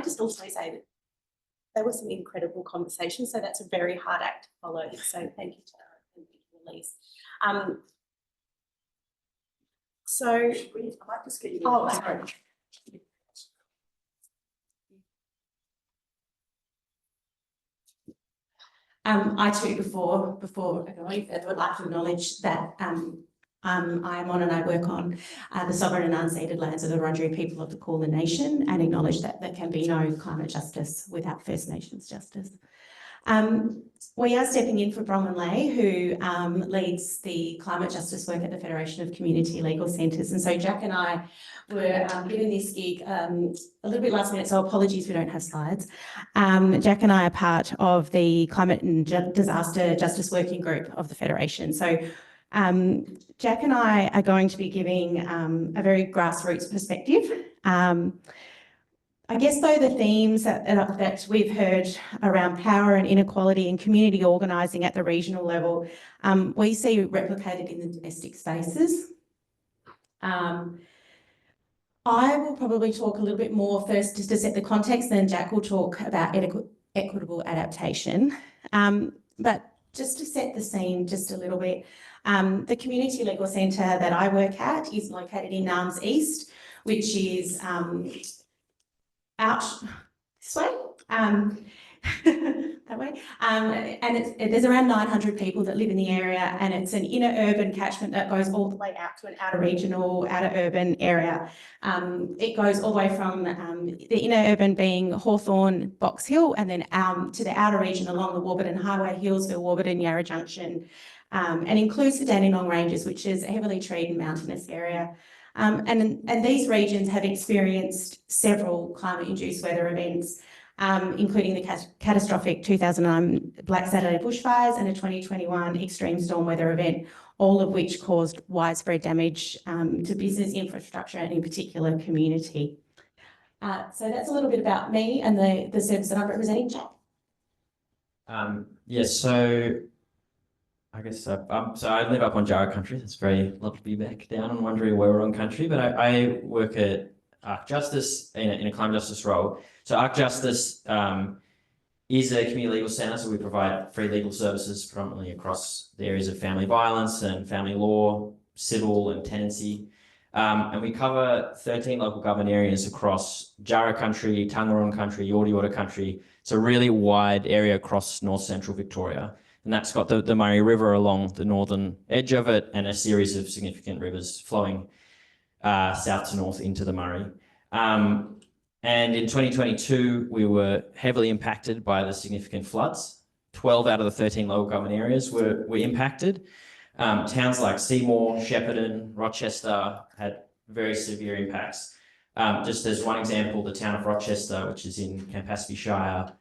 I just also say that there were some incredible conversations, so that's a very hard act to follow. So thank you, Tara, and thank you, Elise. So I might just get you. Oh, sorry. I too, before going further, would like to acknowledge that I am on and I work on the sovereign and unceded lands of the Wurundjeri people of the Kulin Nation, and acknowledge that there can be no climate justice without First Nations justice. We are stepping in for Bronwyn Lay, who leads the climate justice work at the Federation of Community Legal Centres. And so Jack and I were given this gig a little bit last minute, so apologies we don't have slides. Jack and I are part of the Climate and Disaster Justice Working Group of the Federation. So Jack and I are going to be giving a very grassroots perspective. I guess, though, the themes that we've heard around power and inequality and community organising at the regional level, we see replicated in the domestic spaces. I will probably talk a little bit more first just to set the context, then Jack will talk about equitable adaptation. But just to set the scene just a little bit, the Community Legal Centre that I work at is located in Narms East, which is out this way, that way, and there's around 900 people that live in the area, and it's an inner urban catchment that goes all the way out to an outer regional, outer urban area. It goes all the way from the inner urban being Hawthorn, Box Hill, and then to the outer region along the Warburton Highway, Hillsville, Warburton, Yarra Junction, and includes the Dandenong Ranges, which is a heavily treed and mountainous area. And these regions have experienced several climate-induced weather events, including the catastrophic 2009 Black Saturday bushfires and a 2021 extreme storm weather event, all of which caused widespread damage to business infrastructure and in particular community. So that's a little bit about me and the service that I'm representing. Jack? Yes, so I guess so I live up on Jarrah country. It's very lovely to be back down and wondering where we're on country, but I work at Arc Justice in a climate justice role. So Arc Justice is a community legal centre, so we provide free legal services predominantly across the areas of family violence and family law, civil and tenancy. And we cover 13 local government areas across Jarrah country, Tangaroon country, Yorta Yorta country. It's a really wide area across north central Victoria. And that's got the Murray River along the northern edge of it and a series of significant rivers flowing south to north into the Murray. And in 2022, we were heavily impacted by the significant floods. 12 out of the 13 local government areas were impacted. Towns like Seymour, Shepparton, Rochester had very severe impacts. Just as one example, the town of Rochester, which is in Campaspe Shire,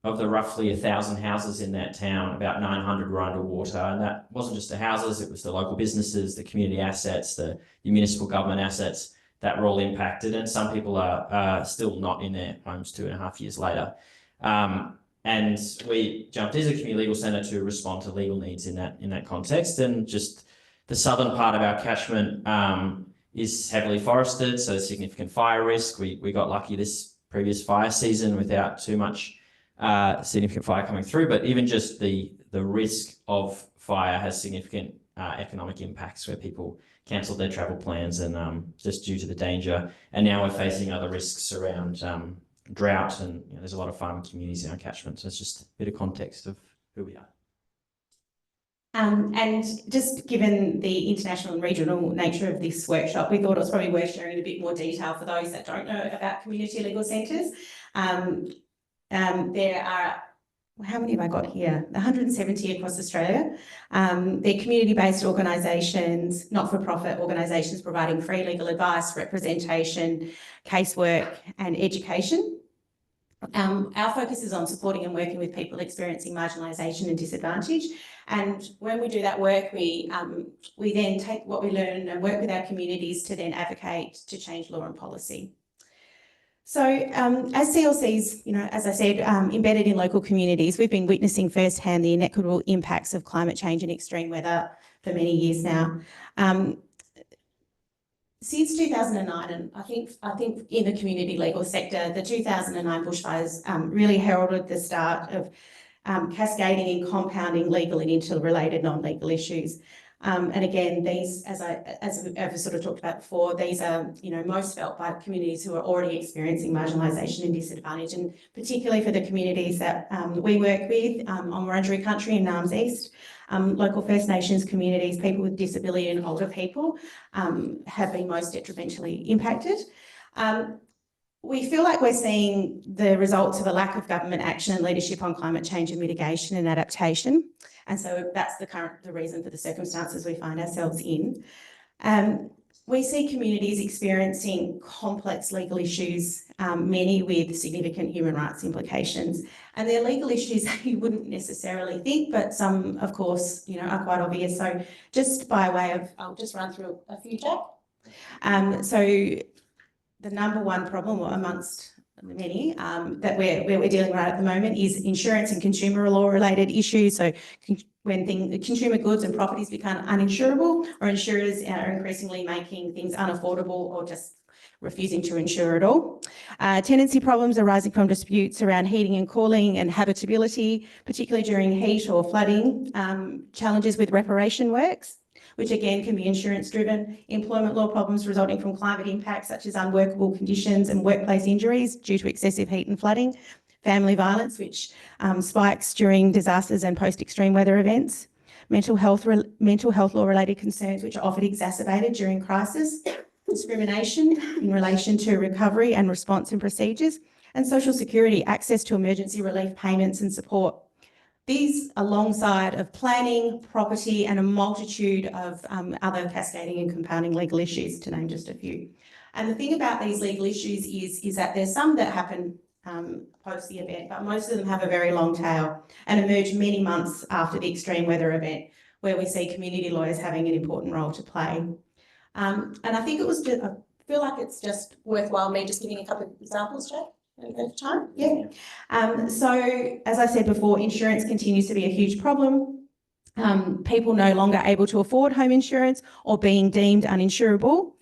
of the roughly 1,000 houses in that town, about 900 were underwater. And that wasn't just the houses, it was the local businesses, the community assets, the municipal government assets that were all impacted. And some people are still not in their homes 2.5 years later. And we jumped as a community legal centre to respond to legal needs in that context. And just the southern part of our catchment is heavily forested, so significant fire risk. We got lucky this previous fire season without too much significant fire coming through, but even just the risk of fire has significant economic impacts where people cancelled their travel plans and just due to the danger. And now we're facing other risks around drought, and there's a lot of farming communities in our catchment. So it's just a bit of context of who we are. And just given the international and regional nature of this workshop, we thought it was probably worth sharing a bit more detail for those that don't know about community legal centres. There are, how many have I got here? 170 across Australia. They're community-based organisations, not-for-profit organisations providing free legal advice, representation, casework and education. Our focus is on supporting and working with people experiencing marginalisation and disadvantage. And when we do that work, we then take what we learn and work with our communities to then advocate to change law and policy. So as CLCs, as I said, embedded in local communities, we've been witnessing firsthand the inequitable impacts of climate change and extreme weather for many years now. since 2009, and I think in the community legal sector, the 2009 bushfires really heralded the start of cascading and compounding legal and interrelated non-legal issues. And again, these, as I've sort of talked about before, these are, most felt by communities who are already experiencing marginalisation and disadvantage, and particularly for the communities that we work with on Wurundjeri country and Narms East, local First Nations communities, people with disability and older people have been most detrimentally impacted. We feel like we're seeing the results of a lack of government action and leadership on climate change and mitigation and adaptation. And so that's the reason for the circumstances we find ourselves in. We see communities experiencing complex legal issues, many with significant human rights implications. And they're legal issues that you wouldn't necessarily think, but some, of course, are quite obvious. So just by way of, I'll just run through a few, Jack. So the number one problem, or amongst the many that we're dealing right at the moment, is insurance and consumer law related issues. So when consumer goods and properties become uninsurable, or insurers are increasingly making things unaffordable or just refusing to insure at all. Tenancy problems arising from disputes around heating and cooling and habitability, particularly during heat or flooding. Challenges with reparation works, which again can be insurance driven. Employment law problems resulting from climate impacts such as unworkable conditions and workplace injuries due to excessive heat and flooding. Family violence, which spikes during disasters and post-extreme weather events. Mental health law related concerns, which are often exacerbated during crisis. Discrimination in relation to recovery and response and procedures. And social security, access to emergency relief payments and support. These, alongside of planning, property, and a multitude of other cascading and compounding legal issues, to name just a few. And the thing about these legal issues is that there's some that happen post the event, but most of them have a very long tail and emerge many months after the extreme weather event, where we see community lawyers having an important role to play. And I think I feel like it's just worthwhile me just giving a couple of examples, Jack. At time, yeah. So as I said before, insurance continues to be a huge problem. People no longer able to afford home insurance or being deemed uninsurable.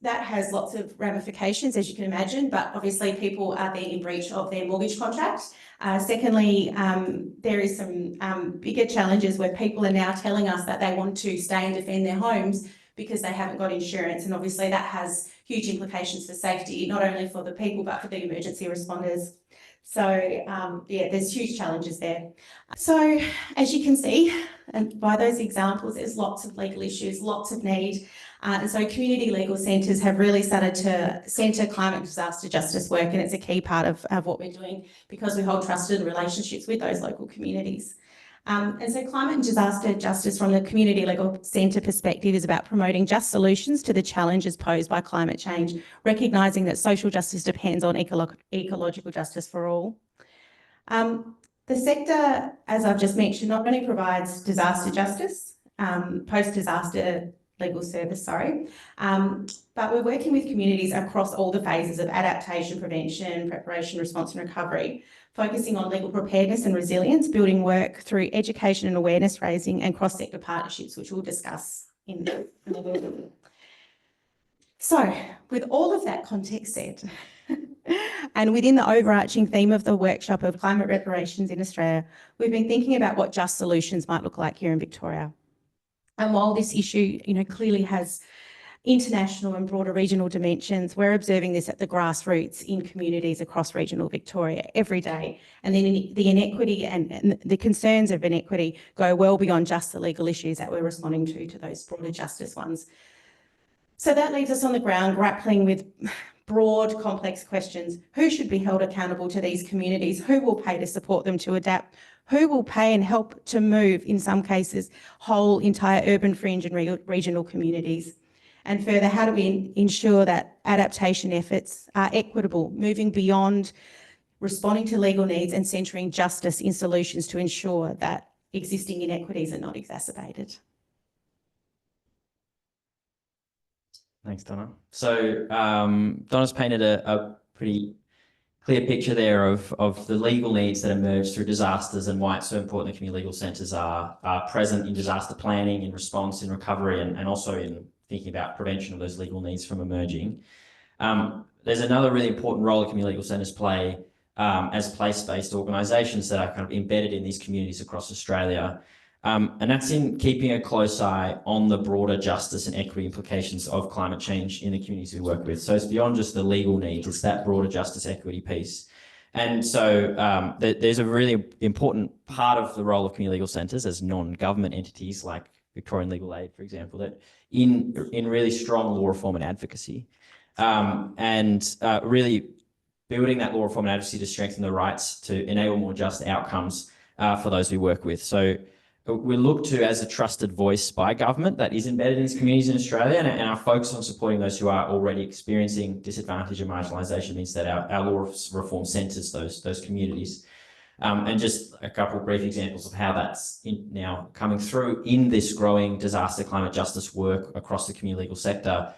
That has lots of ramifications, as you can imagine, but obviously people are then in breach of their mortgage contract. Secondly, there is some bigger challenges where people are now telling us that they want to stay and defend their homes because they haven't got insurance, and obviously that has huge implications for safety, not only for the people but for the emergency responders. So yeah, there's huge challenges there. So as you can see, and by those examples, there's lots of legal issues, lots of need. And so community legal centres have really started to centre climate and disaster justice work, and it's a key part of what we're doing because we hold trusted relationships with those local communities. And so climate and disaster justice from the community legal centre perspective is about promoting just solutions to the challenges posed by climate change, recognising that social justice depends on ecological justice for all. The sector, as I've just mentioned, not only provides disaster justice, post-disaster legal service, but we're working with communities across all the phases of adaptation, prevention, preparation, response and recovery, focusing on legal preparedness and resilience, building work through education and awareness raising and cross-sector partnerships, which we'll discuss in a little bit. So with all of that context set, and within the overarching theme of the workshop of climate reparations in Australia, we've been thinking about what just solutions might look like here in Victoria. And while this issue, clearly has international and broader regional dimensions, we're observing this at the grassroots in communities across regional Victoria every day. And then the inequity and the concerns of inequity go well beyond just the legal issues that we're responding to those broader justice ones. So that leaves us on the ground grappling with broad, complex questions. Who should be held accountable to these communities? Who will pay to support them to adapt? Who will pay and help to move, in some cases, whole entire urban fringe and regional communities? And further, how do we ensure that adaptation efforts are equitable, moving beyond responding to legal needs and centering justice in solutions to ensure that existing inequities are not exacerbated? Thanks, Donna. So Donna's painted a pretty clear picture there of the legal needs that emerge through disasters and why it's so important that community legal centres are present in disaster planning, in response, in recovery, and also in thinking about prevention of those legal needs from emerging. There's another really important role that community legal centres play as place-based organisations that are kind of embedded in these communities across Australia. And that's in keeping a close eye on the broader justice and equity implications of climate change in the communities we work with. So it's beyond just the legal needs, it's that broader justice equity piece. And so there's a really important part of the role of community legal centres as non-government entities like Victorian Legal Aid, for example, that in really strong law reform and advocacy, and really building that law reform and advocacy to strengthen the rights to enable more just outcomes for those we work with. So we look to as a trusted voice by government that is embedded in these communities in Australia, and our focus on supporting those who are already experiencing disadvantage and marginalisation means that our law reform centres those communities. And just a couple of brief examples of how that's now coming through in this growing disaster climate justice work across the community legal sector.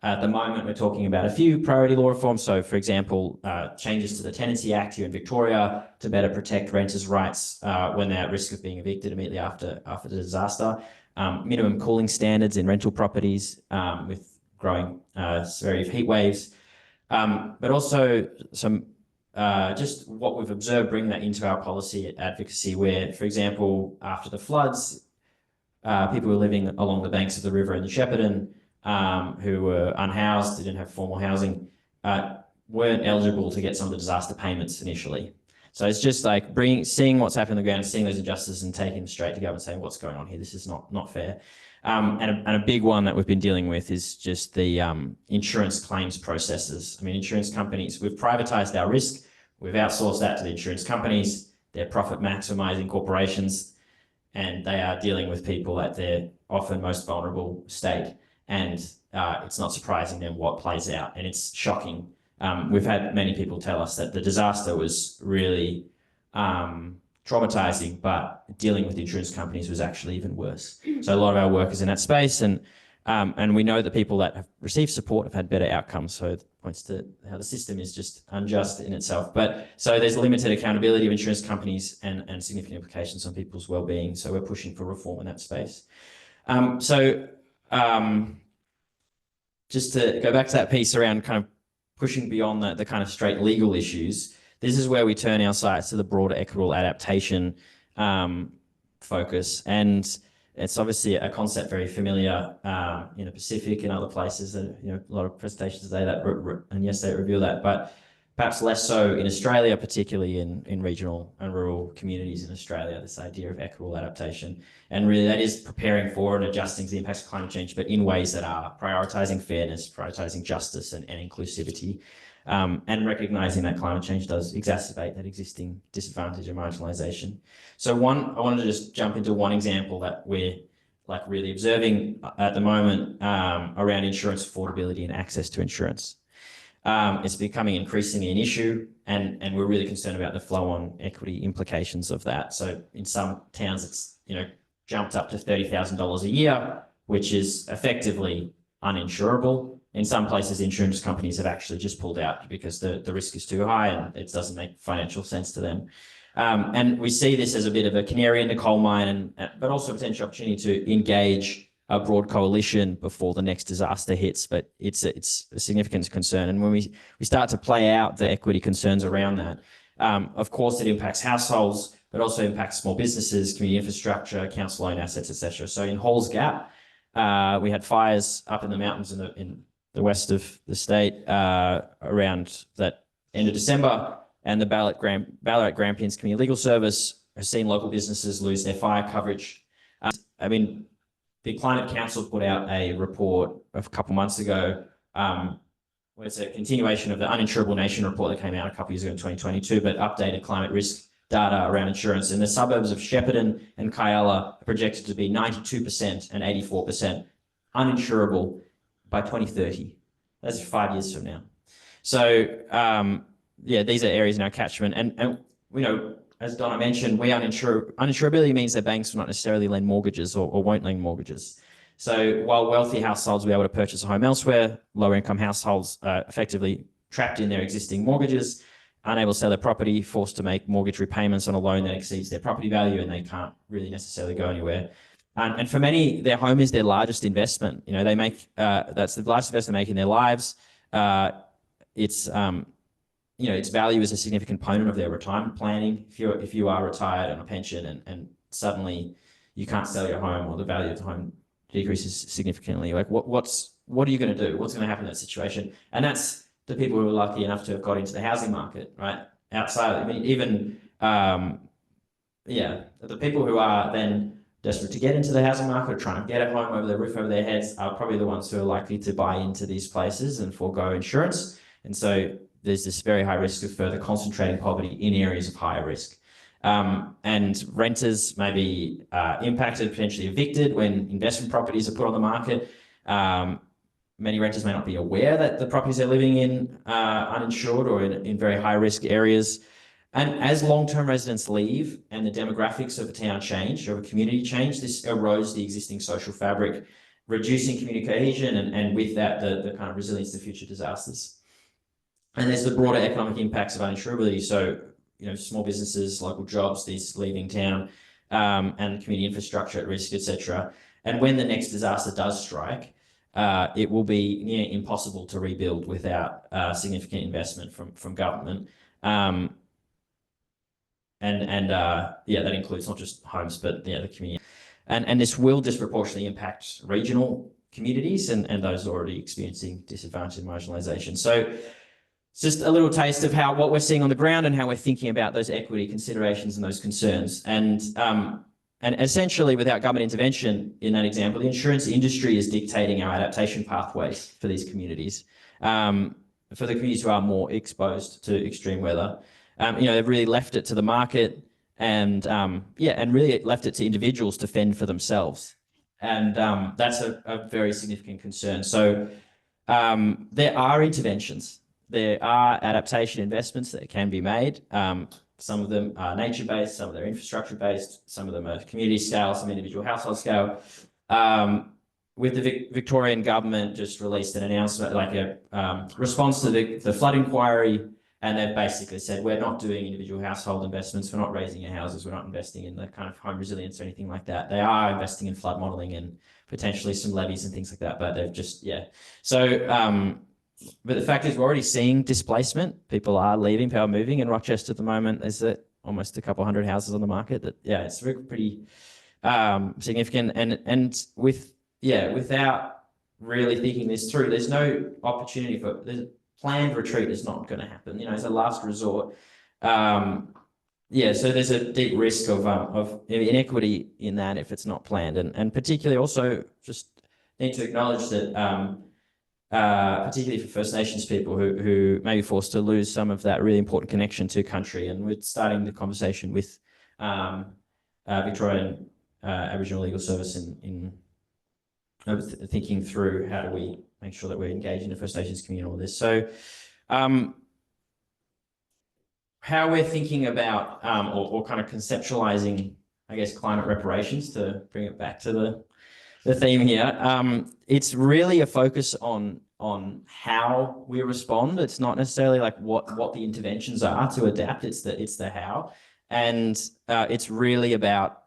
At the moment, we're talking about a few priority law reforms. So, for example, changes to the Tenancy Act here in Victoria to better protect renters' rights when they're at risk of being evicted immediately after the disaster. Minimum cooling standards in rental properties with growing severity of heat waves. But also some just what we've observed, bring that into our policy advocacy where, for example, after the floods, people were living along the banks of the river in the Shepparton who were unhoused, didn't have formal housing, weren't eligible to get some of the disaster payments initially. So it's just like seeing what's happening on the ground, seeing those injustices and taking them straight to government, saying what's going on here, this is not fair. And a big one that we've been dealing with is just the insurance claims processes. I mean, insurance companies, we've privatised our risk, we've outsourced that to the insurance companies, they're profit maximising corporations, and they are dealing with people at their often most vulnerable state. And it's not surprising then what plays out, and it's shocking. We've had many people tell us that the disaster was really traumatizing, but dealing with insurance companies was actually even worse. So a lot of our work is in that space, and we know that people that have received support have had better outcomes. So it points to how the system is just unjust in itself. But so there's limited accountability of insurance companies and significant implications on people's well-being. So we're pushing for reform in that space. Just to go back to that piece around kind of pushing beyond the kind of straight legal issues, this is where we turn our sights to the broader equitable adaptation focus. And it's obviously a concept very familiar in the Pacific and other places. And a lot of presentations today and yesterday reveal that, but perhaps less so in Australia, particularly in regional and rural communities in Australia, this idea of equitable adaptation. And really that is preparing for and adjusting to the impacts of climate change, but in ways that are prioritising fairness, prioritising justice and inclusivity, and recognising that climate change does exacerbate that existing disadvantage and marginalisation. So I wanted to just jump into one example that we're really observing at the moment around insurance affordability and access to insurance. It's becoming increasingly an issue, and we're really concerned about the flow-on equity implications of that. So in some towns, it's jumped up to $30,000 a year, which is effectively uninsurable. In some places, insurance companies have actually just pulled out because the risk is too high and it doesn't make financial sense to them. And we see this as a bit of a canary in the coal mine, but also a potential opportunity to engage a broad coalition before the next disaster hits, but it's a significant concern. And when we start to play out the equity concerns around that, of course it impacts households, but also impacts small businesses, community infrastructure, council owned assets, etc. So in Halls Gap, we had fires up in the mountains in the west of the state around that end of December, and the Ballarat Grampians Community Legal Service has seen local businesses lose their fire coverage. The Climate Council put out a report a couple months ago, where it's a continuation of the Uninsurable Nation report that came out a couple years ago in 2022, but updated climate risk data around insurance. And the suburbs of Shepparton and Kyalla are projected to be 92% and 84% uninsurable by 2030. That's 5 years from now. So, these are areas in our catchment. And as Donna mentioned, uninsurability means that banks will not necessarily lend mortgages or won't lend mortgages. So while wealthy households will be able to purchase a home elsewhere, lower income households are effectively trapped in their existing mortgages, unable to sell their property, forced to make mortgage repayments on a loan that exceeds their property value, and they can't really necessarily go anywhere. And for many, their home is their largest investment. You know, they make, that's the largest investment they make in their lives. It's, you know, its value is a significant component of their retirement planning. If you are retired on a pension and suddenly you can't sell your home, or the value of the home decreases significantly, like what are you going to do? What's going to happen in that situation? And that's the people who are lucky enough to have got into the housing market, right? Outside, I mean, even the people who are then desperate to get into the housing market or trying to get a home over their roof over their heads are probably the ones who are likely to buy into these places and forego insurance. And so there's this very high risk of further concentrating poverty in areas of higher risk. And renters may be impacted, potentially evicted when investment properties are put on the market. Many renters may not be aware that the properties they're living in are uninsured or in very high risk areas. And as long-term residents leave and the demographics of a town change, or a community change, this erodes the existing social fabric, reducing community cohesion and with that, the kind of resilience to future disasters. And there's the broader economic impacts of uninsurability. So, you know, small businesses, local jobs, these leaving town, and community infrastructure at risk, etc. And when the next disaster does strike, it will be near impossible to rebuild without significant investment from government. That includes not just homes, but the community. And this will disproportionately impact regional communities and those already experiencing disadvantage and marginalisation. So it's just a little taste of what we're seeing on the ground and how we're thinking about those equity considerations and those concerns. And essentially, without government intervention in that example, the insurance industry is dictating our adaptation pathways for these communities, for the communities who are more exposed to extreme weather. You know, they've really left it to the market and really left it to individuals to fend for themselves. And that's a very significant concern. So there are interventions. There are adaptation investments that can be made. Some of them are nature-based, some of them are infrastructure-based, some of them are community scale, some individual household scale. With the Victorian government just released an announcement, like a response to the flood inquiry, and they've basically said, we're not doing individual household investments, we're not raising your houses, we're not investing in the kind of home resilience or anything like that. They are investing in flood modelling and potentially some levies and things like that, but they've just, So, but the fact is we're already seeing displacement. People are leaving, people are moving. In Rochester at the moment, there's almost a couple hundred houses on the market that, it's pretty significant. And without really thinking this through, there's no opportunity for planned retreat is not going to happen. You know, it's a last resort. So there's a deep risk of inequity in that if it's not planned, and particularly also just need to acknowledge that particularly for First Nations people who may be forced to lose some of that really important connection to country. And we're starting the conversation with Victorian Aboriginal Legal Service in thinking through how do we make sure that we're engaging the First Nations community in all this. So how we're thinking about or kind of conceptualizing, I guess, climate reparations, to bring it back to the theme here, it's really a focus on how we respond. It's not necessarily like what the interventions are to adapt. It's the how, and it's really about,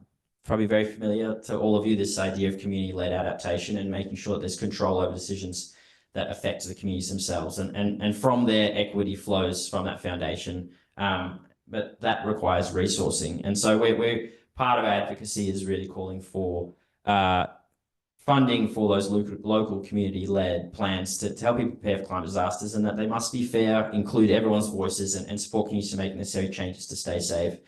probably very familiar to all of you, this idea of community-led adaptation and making sure that there's control over decisions that affect the communities themselves, and from there equity flows from that foundation. But that requires resourcing, and so we're part of our advocacy is really calling for funding for those local community-led plans to help people prepare for climate disasters, and that they must be fair, include everyone's voices, and support communities to make necessary changes to stay safe.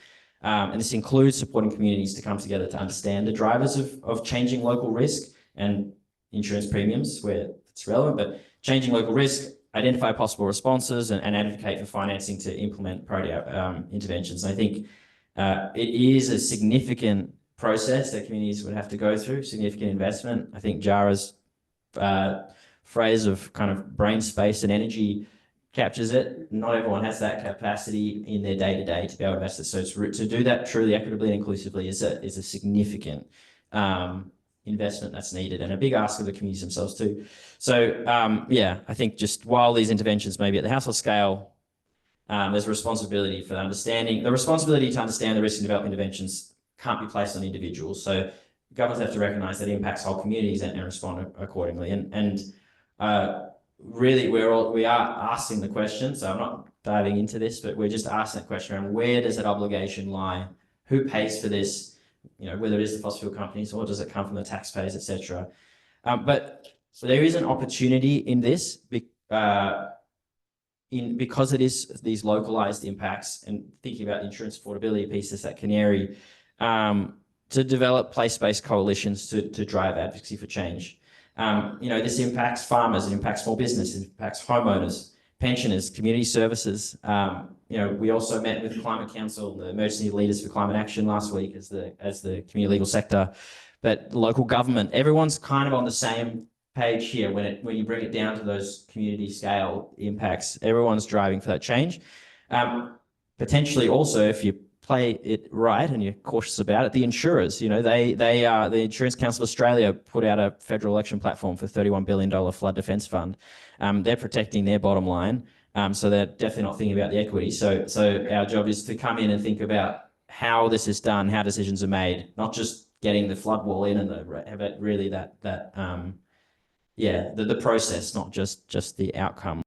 And this includes supporting communities to come together to understand the drivers of changing local risk and insurance premiums where it's relevant, but changing local risk, identify possible responses, and advocate for financing to implement priority interventions. And I think it is a significant process that communities would have to go through, significant investment. I think Jara's phrase of kind of brain space and energy captures it. Not everyone has that capacity in their day-to-day to be able to invest it. So to do that truly equitably and inclusively is a significant investment that's needed, and a big ask of the communities themselves too. So I think just while these interventions may be at the household scale, there's a responsibility for understanding. The responsibility to understand the risk and develop interventions can't be placed on individuals. So governments have to recognise that it impacts whole communities and respond accordingly. Really, we are asking the question. So I'm not diving into this, but we're just asking the question around where does that obligation lie? Who pays for this? Whether it is the fossil fuel companies or does it come from the taxpayers, etc. But there is an opportunity in this because it is these localized impacts, and thinking about the insurance affordability pieces at Canary, to develop place-based coalitions to drive advocacy for change. This impacts farmers, it impacts small business, it impacts homeowners, pensioners, community services. We also met with Climate Council, the emergency leaders for climate action last week as the community legal sector, but local government, everyone's kind of on the same page here when you bring it down to those community scale impacts. Everyone's driving for that change. Potentially also, if you play it right and you're cautious about it, the insurers, the Insurance Council of Australia put out a federal election platform for $31 billion flood defence fund. They're protecting their bottom line. So they're definitely not thinking about the equity. So our job is to come in and think about how this is done, how decisions are made, not just getting the flood wall in, but really the process, not just the outcome.